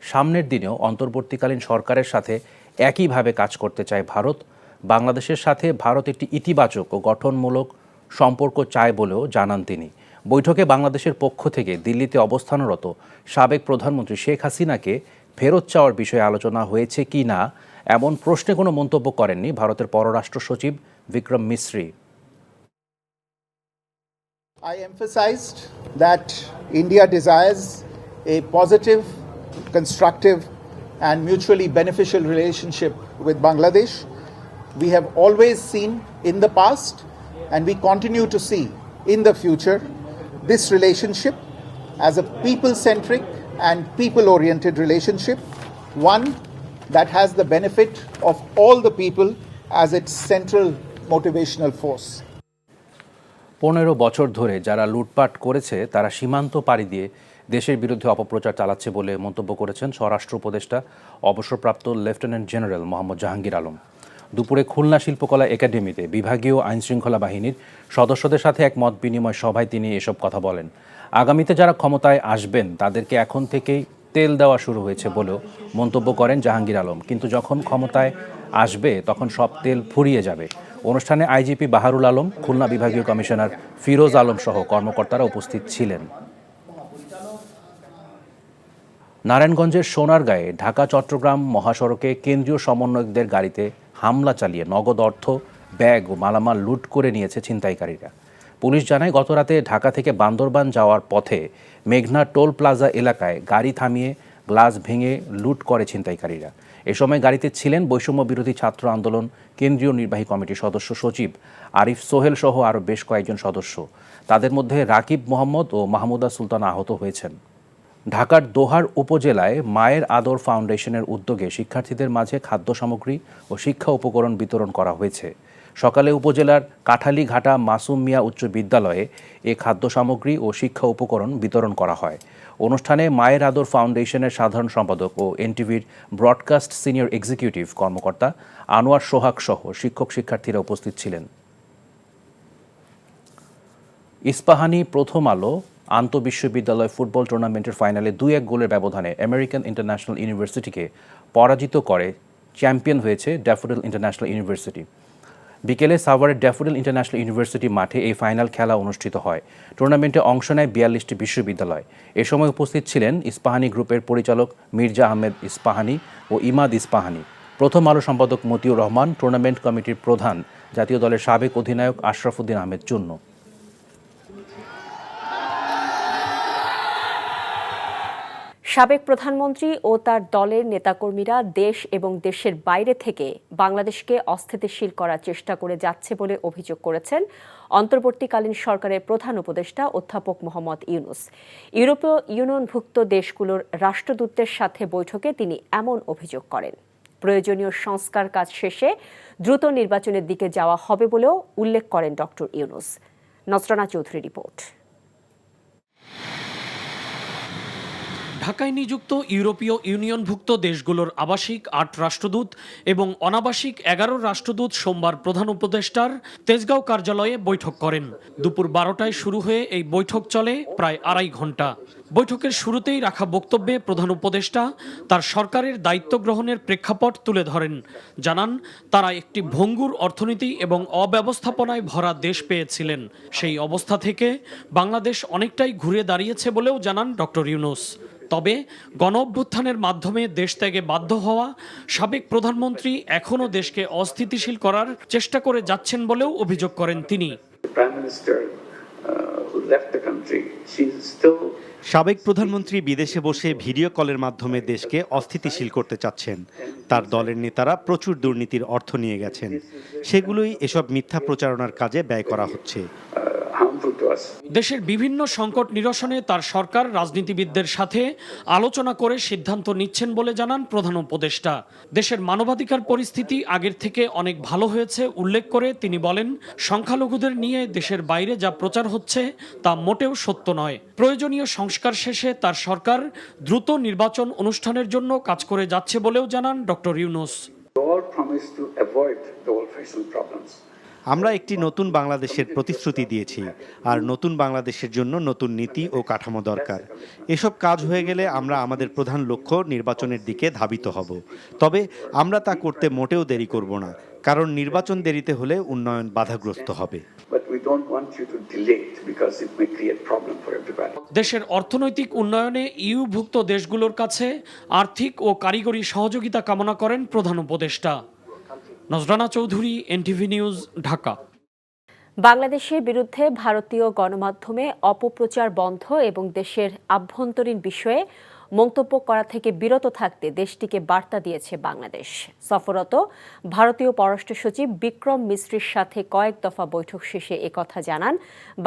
সামনের দিনেও অন্তর্বর্তীকালীন সরকারের সাথে একইভাবে কাজ করতে চায় ভারত। বাংলাদেশের সাথে ভারত একটি ইতিবাচক ও গঠনমূলক সম্পর্ক চায় বলেও জানান তিনি। বৈঠকে বাংলাদেশের পক্ষ থেকে দিল্লিতে অবস্থানরত সাবেক প্রধানমন্ত্রী শেখ হাসিনাকে ফেরত চাওয়ার বিষয়ে আলোচনা হয়েছে কি না এমন প্রশ্নে কোনো মন্তব্য করেননি ভারতের পররাষ্ট্র সচিব Vikram Misri. I emphasized that India desires a positive, constructive and mutually beneficial relationship with Bangladesh. We have always seen in the past and we continue to see in the future this relationship as a people-centric and people-oriented relationship, one that has the benefit of all the people as its central motivational force. 15 বছর ধরে যারা লুটপাট করেছে তারা সীমান্ত পাড়ি দিয়ে দেশের বিরুদ্ধে অপপ্রচার চালাচ্ছে বলে মন্তব্য করেছেন স্বরাষ্ট্র উপদেষ্টা অবসরপ্রাপ্ত লেফটেন্যান্ট জেনারেল মোহাম্মদ জাহাঙ্গীর আলম। দুপুরে খুলনা শিল্পকলা একাডেমিতে বিভাগীয় আইনশৃঙ্খলা বাহিনীর সদস্যদের সাথে এক মত বিনিময় সভায় তিনি এসব কথা বলেন। আগামীতে যারা ক্ষমতায় আসবেন তাদেরকে এখন থেকেই তেল দেওয়া শুরু হয়েছে বলেও মন্তব্য করেন জাহাঙ্গীর আলম। কিন্তু যখন ক্ষমতায় আসবে তখন সব তেল ফুরিয়ে যাবে। অনুষ্ঠানে আইজিপি বাহারুল আলম, খুলনা বিভাগীয় কমিশনার ফিরোজ আলম সহ কর্মকর্তারা উপস্থিত ছিলেন। নারায়ণগঞ্জের সোনারগাঁয়ে ঢাকা চট্টগ্রাম মহাসড়কে কেন্দ্রীয় সমন্বয়কদের গাড়িতে হামলা চালিয়ে নগদ অর্থ, ব্যাগ ও মালামাল লুট করে নিয়েছে ছিনতাইকারীরা। পুলিশ জানায়, গতরাতে ঢাকা থেকে বান্দরবান যাওয়ার পথে মেঘনা টোল প্লাজা এলাকায় গাড়ি থামিয়ে গ্লাস ভেঙে লুট করে ছিনতাইকারীরা। এ সময় গাড়িতে ছিলেন বৈষম্য বিরোধী ছাত্র আন্দোলন কেন্দ্রীয় নির্বাহী কমিটির সদস্য সচিব আরিফ সোহেল সহ আরও বেশ কয়েকজন সদস্য। তাদের মধ্যে রাকিব মোহাম্মদ ও মাহমুদা সুলতানা আহত হয়েছেন। ঢাকার দোহার উপজেলায় মায়ের আদর ফাউন্ডেশনের উদ্যোগে শিক্ষার্থীদের মাঝে খাদ্য সামগ্রী ও শিক্ষা উপকরণ বিতরণ করা হয়েছে। সকালে উপজেলার কাঠালীঘাটা মাসুম মিয়া উচ্চ বিদ্যালয়ে এ খাদ্য সামগ্রী ও শিক্ষা উপকরণ বিতরণ করা হয়। অনুষ্ঠানে মায়ের আদর ফাউন্ডেশনের সাধারণ সম্পাদক ও এনটিভির ব্রডকাস্ট সিনিয়র এক্সিকিউটিভ কর্মকর্তা আনোয়ার সোহাগ সহ শিক্ষক শিক্ষার্থীরা উপস্থিত ছিলেন। ইস্পাহানি প্রথম আলো আন্তঃবিশ্ববিদ্যালয় ফুটবল টুর্নামেন্টের ফাইনালে 2-1 গোলের ব্যবধানে আমেরিকান ইন্টারন্যাশনাল ইউনিভার্সিটিকে পরাজিত করে চ্যাম্পিয়ন হয়েছে ড্যাফোডিল ইন্টারন্যাশনাল ইউনিভার্সিটি। বিকেলে সাভারের ড্যাফোডিল ইন্টারন্যাশনাল ইউনিভার্সিটি মাঠে এই ফাইনাল খেলা অনুষ্ঠিত হয়। টুর্নামেন্টে অংশ নেয় 42টি বিশ্ববিদ্যালয়। এ সময় উপস্থিত ছিলেন ইস্পাহানি গ্রুপের পরিচালক মির্জা আহমেদ ইস্পাহানি ও ইমাদ ইস্পাহানি, প্রথম আলো সম্পাদক মতিউর রহমান, টুর্নামেন্ট কমিটির প্রধান জাতীয় দলের সাবেক অধিনায়ক আশরাফ উদ্দিন আহমেদ চূন্য। সাবেক প্রধানমন্ত্রী ও তার দলের নেতাকর্মীরা দেশ এবং দেশের বাইরে থেকে বাংলাদেশকে অস্থিতিশীল করার চেষ্টা করে যাচ্ছে বলে অভিযোগ করেছেন অন্তর্বর্তীকালীন সরকারের প্রধান উপদেষ্টা অধ্যাপক মোহাম্মদ ইউনূস। ইউরোপীয় ইউনিয়নভুক্ত দেশগুলোর রাষ্ট্রদূতদের সাথে বৈঠকে তিনি এমন অভিযোগ করেন। প্রয়োজনীয় সংস্কার কাজ শেষে দ্রুত নির্বাচনের দিকে যাওয়া হবে বলেও উল্লেখ করেন ডক্টর ইউনূস। নজরানা চৌধুরী রিপোর্ট। ঢাকায় নিযুক্ত ইউরোপীয় ইউনিয়নভুক্ত দেশগুলোর আবাসিক ৮ রাষ্ট্রদূত এবং অনাবাসিক ১১ রাষ্ট্রদূত সোমবার প্রধান উপদেষ্টার তেজগাঁও কার্যালয়ে বৈঠক করেন। দুপুর ১২টায় শুরু হয়ে এই বৈঠক চলে প্রায় ২.৫ ঘন্টা। বৈঠকের শুরুতেই রাখা বক্তব্যে প্রধান উপদেষ্টা তার সরকারের দায়িত্ব গ্রহণের প্রেক্ষাপট তুলে ধরেন। জানান, তারা একটি ভঙ্গুর অর্থনীতি এবং অব্যবস্থাপনায় ভরা দেশ পেয়েছিলেন। সেই অবস্থা থেকে বাংলাদেশ অনেকটাই ঘুরে দাঁড়িয়েছে বলেও জানান ডক্টর ইউনূস। তবে গণঅভ্যুত্থানের মাধ্যমে দেশ ত্যাগে বাধ্য হওয়া সাবেক প্রধানমন্ত্রী এখনও দেশকে অস্থিতিশীল করার চেষ্টা করে যাচ্ছেন বলেও অভিযোগ করেন তিনি। সাবেক প্রধানমন্ত্রী বিদেশে বসে ভিডিও কলের মাধ্যমে দেশকে অস্থিতিশীল করতে চাচ্ছেন। তার দলের নেতারা প্রচুর দুর্নীতির অর্থ নিয়ে গেছেন, সেগুলোই এসব মিথ্যা প্রচারণার কাজে ব্যয় করা হচ্ছে। দেশের বিভিন্ন সংকট নিরসনে তার সরকার রাজনীতিবিদদের সাথে আলোচনা করে সিদ্ধান্ত নিচ্ছেন বলে জানান প্রধান উপদেষ্টা। দেশের মানবাধিকার পরিস্থিতি আগের থেকে অনেক ভালো হয়েছে উল্লেখ করে তিনি বলেন, সংখ্যালঘুদের নিয়ে দেশের বাইরে যা প্রচার হচ্ছে তা মোটেও সত্য নয়। প্রয়োজনীয় সংস্কার শেষে তার সরকার দ্রুত নির্বাচন অনুষ্ঠানের জন্য কাজ করে যাচ্ছে বলেও জানান ডক্টর ইউনূস। আমরা একটি নতুন বাংলাদেশের প্রতিশ্রুতি দিয়েছি, আর নতুন বাংলাদেশের জন্য নতুন নীতি ও কাঠামো দরকার। এসব কাজ হয়ে গেলে আমরা আমাদের প্রধান লক্ষ্য নির্বাচনের দিকে ধাবিত হব। তবে আমরা তা করতে মোটেও দেরি করব না, কারণ নির্বাচন দেরিতে হলে উন্নয়ন বাধাগ্রস্ত হবে। দেশের অর্থনৈতিক উন্নয়নে ইউভুক্ত দেশগুলোর কাছে আর্থিক ও কারিগরি সহযোগিতা কামনা করেন প্রধান উপদেষ্টা। নজরানা চৌধুরী, এনটিভি নিউজ, ঢাকা। বাংলাদেশের বিরুদ্ধে ভারতীয় গণমাধ্যমে অপপ্রচার বন্ধ এবং দেশের আভ্যন্তরীণ বিষয়ে মন্তব্য করা থেকে বিরত থাকতে দেশটিকে বার্তা দিয়েছে বাংলাদেশ। সফররত ভারতীয় পররাষ্ট্র সচিব বিক্রম মিশ্রির সাথে কয়েক দফা বৈঠক শেষে একথা জানান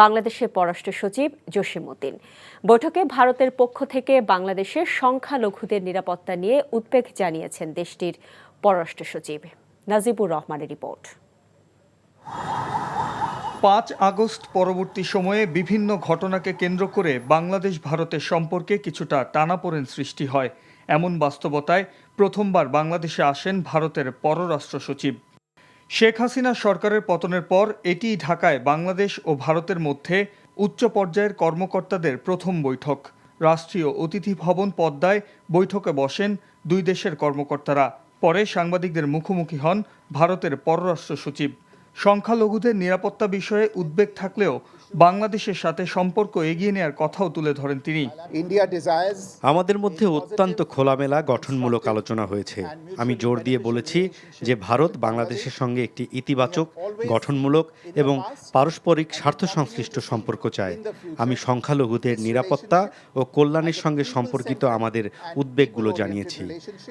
বাংলাদেশের পররাষ্ট্র সচিব জসিম-উদ্দিন। বৈঠকে ভারতের পক্ষ থেকে বাংলাদেশের সংখ্যালঘুদের নিরাপত্তা নিয়ে উদ্বেগ জানিয়েছেন দেশটির পররাষ্ট্র সচিব। নাজিবুর রহমানের রিপোর্ট। ৫ আগস্ট পরবর্তী সময়ে বিভিন্ন ঘটনাকে কেন্দ্র করে বাংলাদেশ ভারতের সম্পর্কে কিছুটা টানাপোড়েন সৃষ্টি হয়। এমন বাস্তবতায় প্রথমবার বাংলাদেশে আসেন ভারতের পররাষ্ট্র সচিব। শেখ হাসিনা সরকারের পতনের পর এটি ঢাকায় বাংলাদেশ ও ভারতের মধ্যে উচ্চ পর্যায়ের কর্মকর্তাদের প্রথম বৈঠক। রাষ্ট্রীয় অতিথি ভবন পদ্মায় বৈঠকে বসেন দুই দেশের কর্মকর্তারা। পরে সাংবাদিকদের মুখোমুখি হন ভারতের পররাষ্ট্র সচিব। সংখ্যালঘুদের নিরাপত্তা বিষয়ে উদ্বেগ থাকলেও বাংলাদেশের সাথে সম্পর্ক এগিয়ে নেওয়ার কথাও তুলে ধরেন তিনি। আমাদের মধ্যে অত্যন্ত খোলামেলা গঠনমূলক আলোচনা হয়েছে। আমি জোর দিয়ে বলেছি যে ভারত বাংলাদেশের সঙ্গে একটি ইতিবাচক, গঠনমূলক এবং পারস্পরিক স্বার্থ সংশ্লিষ্ট সম্পর্ক চায়। আমি সংখ্যালঘুদের নিরাপত্তা ও কল্যাণের সঙ্গে সম্পর্কিত আমাদের উদ্বেগগুলো জানিয়েছি।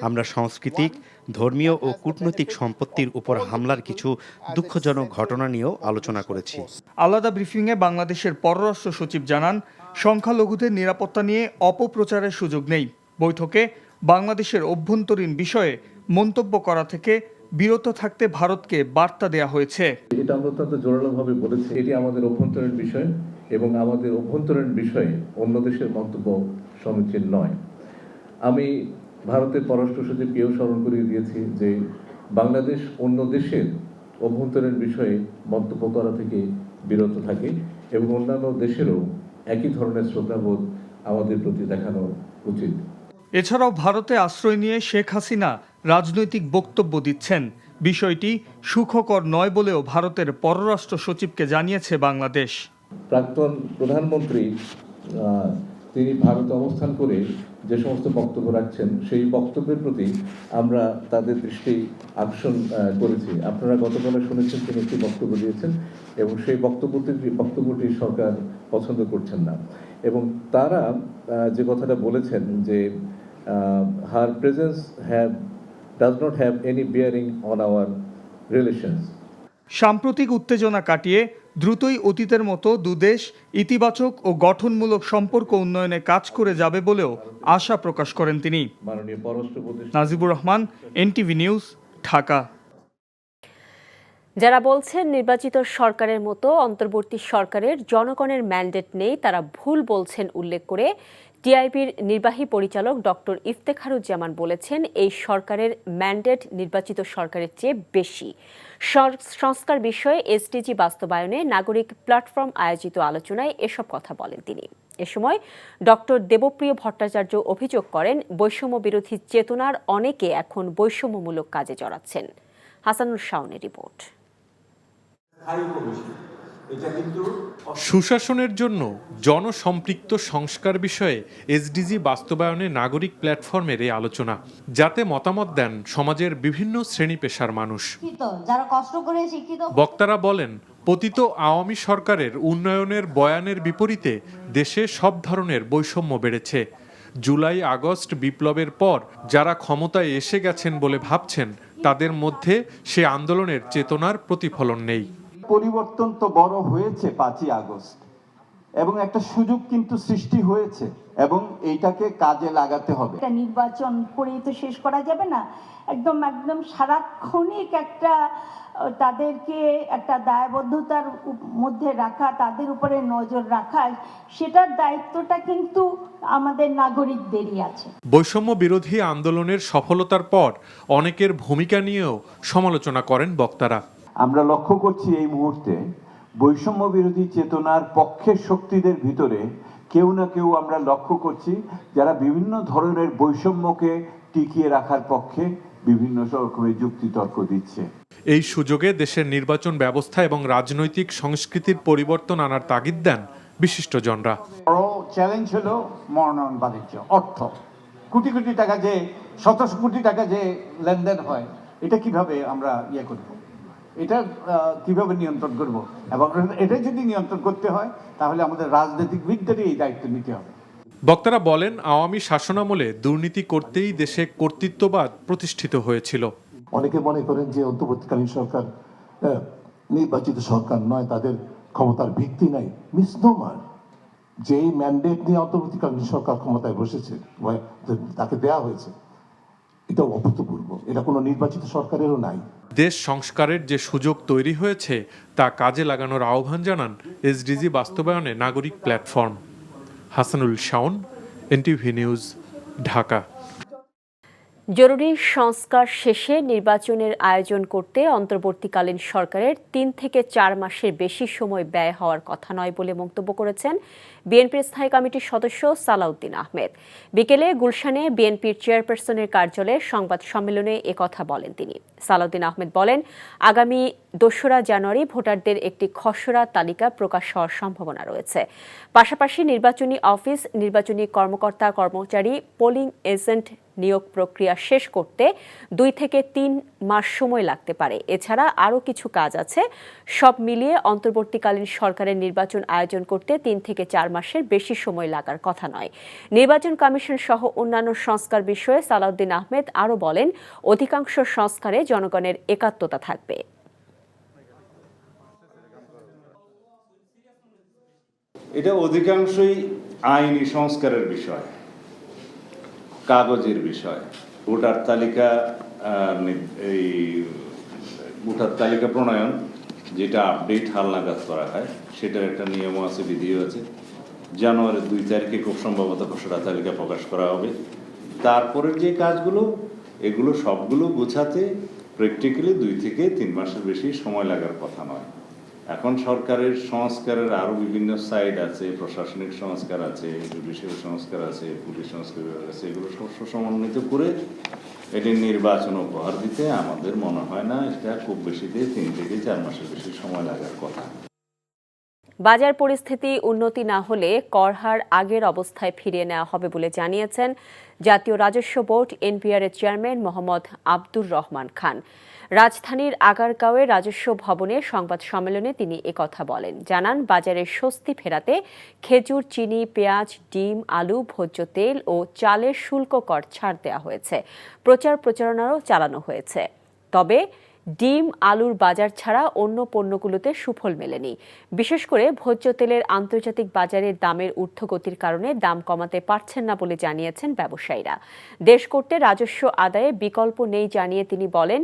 আমরা সাংস্কৃতিক, ধর্মীয় ও কূটনৈতিক সম্পত্তির উপর হামলার কিছু দুঃখজনক ঘটনা নিয়েও আলোচনা করেছি। আলাদা ব্রিফিংয়ে বাংলাদেশের পররাষ্ট্র সচিব জানান, সংখ্যালঘুদের নিরাপত্তা নিয়ে অপপ্রচারের সুযোগ নেই। বৈঠকে বাংলাদেশের অভ্যন্তরীণ বিষয়ে মন্তব্য করা থেকে বিরত থাকতে ভারতকে বার্তা দেয়া হয়েছে। এটা আমরা অত্যন্ত জোরালোভাবে বলেছি, এটি আমাদের অভ্যন্তরীণ বিষয় এবং আমাদের অভ্যন্তরীণ বিষয়ে অন্য দেশের মন্তব্য সমীচীন নয়। আমি ভারতের পররাষ্ট্র সচিবকেও স্মরণ করিয়ে দিয়েছি যে বাংলাদেশ অন্য দেশের অভ্যন্তরীণ বিষয়ে মন্তব্য করা থেকে বিরত থাকে এবং অন্যান্য দেশেরও একই ধরনের শ্রদ্ধাবোধ আমাদের প্রতি দেখানো উচিত। এছাড়াও ভারতে আশ্রয় নিয়ে শেখ হাসিনা রাজনৈতিক বক্তব্য দিচ্ছেন। বিষয়টি সুখকর নয় বলেও ভারতের পররাষ্ট্র সচিবকে জানিয়েছে বাংলাদেশ। প্রাক্তন প্রধানমন্ত্রী তিনি ভারতে অবস্থান করে যে সমস্ত বক্তব্য রাখছেন সেই বক্তব্যের প্রতি আমরা তাদের দৃষ্টি আকর্ষণ করেছি। আপনারা গতকাল শুনেছেন তিনি একটি বক্তব্য দিয়েছেন এবং সেই বক্তব্যটি সরকার পছন্দ করছেন না, এবং তারা যে কথাটা বলেছেন যে হার presence does not have any bearing on our relations. সাম্প্রতিক উত্তেজনা কাটিয়ে দ্রুতই অতীতের মতো দুদেশ ইতিবাচক ও গঠনমূলক সম্পর্ক উন্নয়নে কাজ করে যাবে বলেও আশা প্রকাশ করেন তিনি। মাননীয় পররাষ্ট্র উপদেষ্টা নাজিবুর রহমান, NTV নিউজ, ঢাকা। যারা বলছেন নির্বাচিত সরকারের মতো অন্তর্বর্তী সরকারের জনগণের ম্যান্ডেট নেই, তারা ভুল বলছেন উল্লেখ করে টিআইবির নির্বাহী পরিচালক ডক্টর ইফতেখারুজ্জামান বলেছেন, এই সরকারের ম্যান্ডেট নির্বাচিত সরকারের চেয়ে বেশি। সংস্কার বিষয়ে এসডিজি বাস্তবায়নে নাগরিক প্ল্যাটফর্ম আয়োজিত আলোচনায় এসব কথা বলেন তিনি। এ সময় ডক্টর দেবপ্রিয় ভট্টাচার্য অভিযোগ করেন, বৈষম্য বিরোধী চেতনার অনেকে এখন বৈষম্যমূলক কাজে জড়াচ্ছেন। হাসানুল শাওনের রিপোর্ট। সুশাসনের জন্য জনসম্পৃক্ত সংস্কার বিষয়ে এসডিজি বাস্তবায়নে নাগরিক প্ল্যাটফর্মের এই আলোচনা, যাতে মতামত দেন সমাজের বিভিন্ন শ্রেণী পেশার মানুষ। বক্তারা বলেন, পতিত আওয়ামী সরকারের উন্নয়নের বয়ানের বিপরীতে দেশে সব ধরনের বৈষম্য বেড়েছে। জুলাই আগস্ট বিপ্লবের পর যারা ক্ষমতায় এসে গেছেন বলে ভাবছেন, তাদের মধ্যে সে আন্দোলনের চেতনার প্রতিফলন নেই। পরিবর্তন তো বড় হয়েছে 5ই আগস্ট, এবং একটা সুযোগ কিন্তু সৃষ্টি হয়েছে এবং এইটাকে কাজে লাগাতে হবে। নির্বাচন করেই তো শেষ করা যাবে না, একদম সারাক্ষণিক তাদেরকে একটা দায়বদ্ধতার মধ্যে রাখা, তাদের উপরে নজর রাখা, সেটার দায়িত্বটা কিন্তু আমাদের নাগরিকদেরই আছে। বৈষম্য বিরোধী আন্দোলনের সফলতার পর অনেকের ভূমিকা নিয়েও সমালোচনা করেন বক্তারা। আমরা লক্ষ্য করছি এই মুহূর্তে বৈষম্য বিরোধী চেতনার পক্ষের শক্তিদের ভিতরে কেউ না কেউ আমরা লক্ষ্য করছি যারা বিভিন্ন ধরনের বৈষম্যকে টিকিয়ে রাখার পক্ষে বিভিন্ন রকমের যুক্তিতর্ক দিচ্ছে। এই সুযোগে দেশের নির্বাচন ব্যবস্থা এবং রাজনৈতিক সংস্কৃতির পরিবর্তন আনার তাগিদ দেন বিশিষ্টজনরা। বড় চ্যালেঞ্জ হলো মনোনয়ন বাণিজ্য, অর্থ, কোটি কোটি টাকা যে শত কোটি টাকা যে লেনদেন হয়, এটা কিভাবে আমরা করব, এটা কিভাবে নিয়ন্ত্রণ করব, এবং এটা যদি নিয়ন্ত্রণ করতে হয় তাহলে আমাদের রাজনীতিবিদদেরই এই দায়িত্ব নিতে হবে। বক্তারা বলেন, আওয়ামী শাসনামলে দুর্নীতি করতেই দেশে কর্তৃত্ববাদ প্রতিষ্ঠিত হয়েছিল। অনেকে মনে করেন যে অন্তর্বর্তীকালীন সরকার নির্বাচিত সরকার নয়, তাদের ক্ষমতার ভিত্তি নাই। মিসনোমার। যেই ম্যান্ডেট নিয়ে অন্তর্বর্তীকালীন সরকার ক্ষমতায় বসেছে, তাকে দেয়া হয়েছে, এটা অভূতপূর্ব। এটা কোনো নির্বাচিত সরকারেরও নাই। দেশ সংস্কারের যে সুযোগ তৈরি হয়েছে তা কাজে লাগানোর আহ্বান জানান এসডিজি বাস্তবায়নে নাগরিক platform. Hasanul Shaon, NTV news, Dhaka. জরুরি সংস্কার শেষে নির্বাচনের আয়োজন করতে অন্তর্বর্তীকালীন সরকারের 3 থেকে 4 মাসের বেশি সময় ব্যয় হওয়ার কথা নয় বলে মন্তব্য করেছেন বিএনপির স্থায়ী কমিটির সদস্য সালাউদ্দিন আহমেদ। বিকেলে গুলশানে বিএনপির চেয়ারপারসনের কার্যালয়ে সংবাদ সম্মেলনে একথা বলেন তিনি। সালাউদ্দিন আহমেদ বলেন, আগামী 2রা জানুয়ারি ভোটারদের একটি খসড়া তালিকা প্রকাশ হওয়ার সম্ভাবনা রয়েছে। পাশাপাশি নির্বাচনী অফিস, নির্বাচনী কর্মকর্তা কর্মচারী, পোলিং এজেন্ট নিয়োগ প্রক্রিয়া শেষ করতে 2 থেকে 3 মাস সময় লাগতে পারে। এছাড়া আরও কিছু কাজ আছে। সব মিলিয়ে অন্তর্বর্তীকালীন সরকারের নির্বাচন আয়োজন করতে 3 থেকে 4 মাসের বেশি সময় লাগার কথা নয়। নির্বাচন কমিশন সহ অন্যান্য সংস্কার বিষয়ে সালাউদ্দিন আহমেদ আরও বলেন, অধিকাংশ সংস্কারে জনগণের একাত্মতা থাকবে। এটা অধিকাংশই আইনি সংস্কারের বিষয়, কাগজের বিষয়। ভোটার তালিকা প্রণয়ন, যেটা আপডেট হালনাগাদ করা হয়, সেটার একটা নিয়ম আছে, বিধিও আছে। জানুয়ারির 2 তারিখে খুব সম্ভবত খসড়া তালিকা প্রকাশ করা হবে। তারপরের যে কাজগুলো, এগুলো সবগুলো গোছাতে প্র্যাকটিক্যালি 2 থেকে 3 মাসের বেশি সময় লাগার কথা নয়। এখন সরকারের সংস্কারের আরো বিভিন্ন সাইড আছে, প্রশাসনিক সংস্কার আছে, জুডিশিয়াল সংস্কার আছে, পুলিশ সংস্কার আছে। এগুলো সমন্বিত করে এটি নির্বাচন উপহার দিতে আমাদের মনে হয় না এটা খুব বেশিতে 3 থেকে 4 মাসের বেশি সময় লাগার কথা। বাজার পরিস্থিতি উন্নতি না হলে কর হার আগের অবস্থায় ফিরিয়ে নেওয়া হবে বলে জানিয়েছেন জাতীয় রাজস্ব বোর্ড এনবিআর এর চেয়ারম্যান মোহাম্মদ আব্দুর রহমান খান। রাজধানীর আগারগাঁওয়ে রাজস্ব ভবনে সংবাদ সম্মেলনে তিনি একথা বলেন। জানান, বাজারের স্বস্তি ফেরাতে খেজুর, চিনি, পেঁয়াজ, ডিম, আলু, ভোজ্য তেল ও চালের শুল্ক কর ছাড় দেওয়া হয়েছে। প্রচারণাও চালানো হয়েছে। তবে ডিম, আলুর বাজার ছাড়া অন্য পণ্যগুলোতে সুফল মেলেনি। বিশেষ করে ভোজ্য তেলের আন্তর্জাতিক বাজারের দামের ঊর্ধ্বগতির কারণে দাম কমাতে পারছেন না বলে জানিয়েছেন ব্যবসায়ীরা। দেশ করতে রাজস্ব আদায়ে বিকল্প নেই জানিয়ে তিনি বলেন,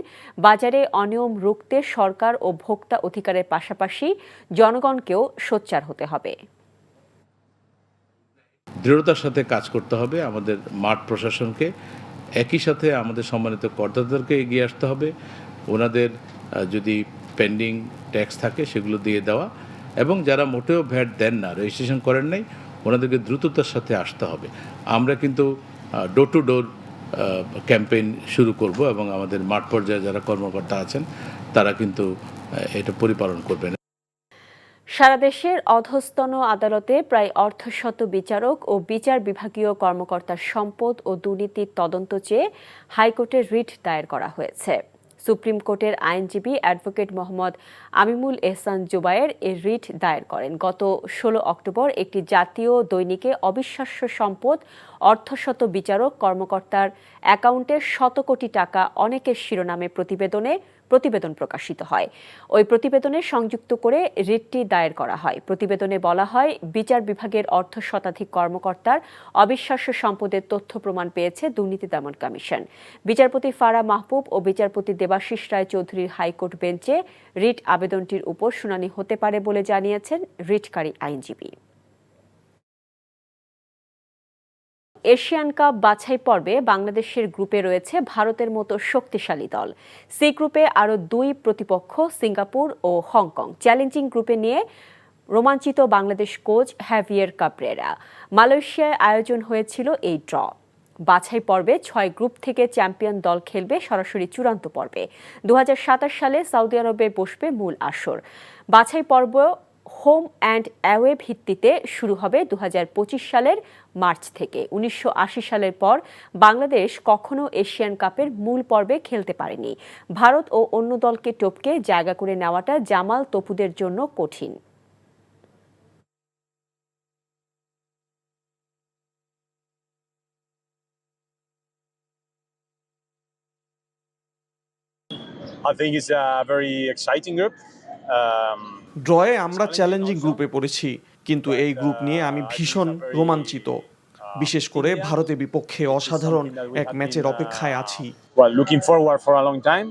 বাজারে অনিয়ম রুখতে সরকার ও ভোক্তা অধিকারের পাশাপাশি জনগণকেও সোচ্চার হতে হবে। দৃঢ়তার সাথে কাজ করতে হবে আমাদের মাঠ প্রশাসনকে, একই সাথে আমাদের সম্মানিত করদাতাদেরকে এগিয়ে আসতে হবে। ওনাদের যদি পেন্ডিং ট্যাক্স থাকে সেগুলো দিয়ে দেওয়া, এবং যারা মোটেও ভ্যাট দেন না, রেজিস্ট্রেশন করেন নাই, ওনাদেরকে দ্রুততার সাথে আসতে হবে। আমরা কিন্তু ডোর টু ডোর ক্যাম্পেইন শুরু করব এবং আমাদের মাঠ পর্যায়ে যারা কর্মকর্তা আছেন তারা কিন্তু এটা পরিপালন করবেন। সারা দেশের অধস্তন আদালতে প্রায় অর্ধশত বিচারক ও বিচার বিভাগীয় কর্মকর্তার সম্পদ ও দুর্নীতির তদন্ত চেয়ে হাইকোর্টে রিট দায়ের করা হয়েছে। সুপ্রিম কোর্টের আইনজীবী অ্যাডভোকেট মোহাম্মদ আমিমুল এহসান জুবায়ের এই রিট দায়ের করেন। গত 16 অক্টোবর একটি জাতীয় দৈনিকে অবিশ্বাস্য সম্পদ, অর্ধশত বিচারক কর্মকর্তার অ্যাকাউন্টে শত কোটি টাকা অনেকের শিরোনামে প্রতিবেদন প্রকাশিত হয়। ওই প্রতিবেদনে সংযুক্ত করে রিটটি দায়ের করা হয়। প্রতিবেদনে বলা হয়, বিচার বিভাগের অর্ধশতাধিক কর্মকর্তার অবিশ্বাস্য সম্পদের তথ্য প্রমাণ পেয়েছে দুর্নীতি দমন কমিশন। বিচারপতি ফারা মাহবুব ও বিচারপতি দেবাশিস রায় চৌধুরীর হাইকোর্ট বেঞ্চে রিট আবেদনটির উপর শুনানি হতে পারে বলে জানিয়েছেন রিটকারী আইনজীবী। এশিয়ান কাপ বাছাই পর্বে বাংলাদেশের গ্রুপে রয়েছে ভারতের মতো শক্তিশালী দল। সি গ্রুপে আরও 2 প্রতিপক্ষ সিঙ্গাপুর ও হংকং। চ্যালেঞ্জিং গ্রুপে নিয়ে রোমাঞ্চিত বাংলাদেশ কোচ হ্যাভিয়ের কাবরেরা। মালয়েশিয়ায় আয়োজন হয়েছিল এই ড্র। বাছাই পর্বে 6 গ্রুপ থেকে চ্যাম্পিয়ন দল খেলবে সরাসরি চূড়ান্ত পর্বে। 2027 সালে সৌদি আরবে বসবে মূল আসর। বাছাই পর্ব হোম অ্যান্ড অ্যাওয়ে ভিত্তিতে শুরু হবে 2025 সালের মার্চ থেকে। 1980 সালের পর বাংলাদেশ কখনো এশিয়ান কাপের মূল পর্বে খেলতে পারেনি। ভারত ও অন্য দলকে টপকে জায়গা করে নেওয়াটা জামাল তপুদের জন্য কঠিন। I think it's a very exciting group. ড্রয়ে আমরা চ্যালেঞ্জিং গ্রুপে পড়েছি, কিন্তু এই গ্রুপ নিয়ে আমি ভীষণ রোমাঞ্চিত। বিশেষ করে ভারতের বিপক্ষে অসাধারণ এক ম্যাচের অপেক্ষায় আছি। Well, looking forward for a long time.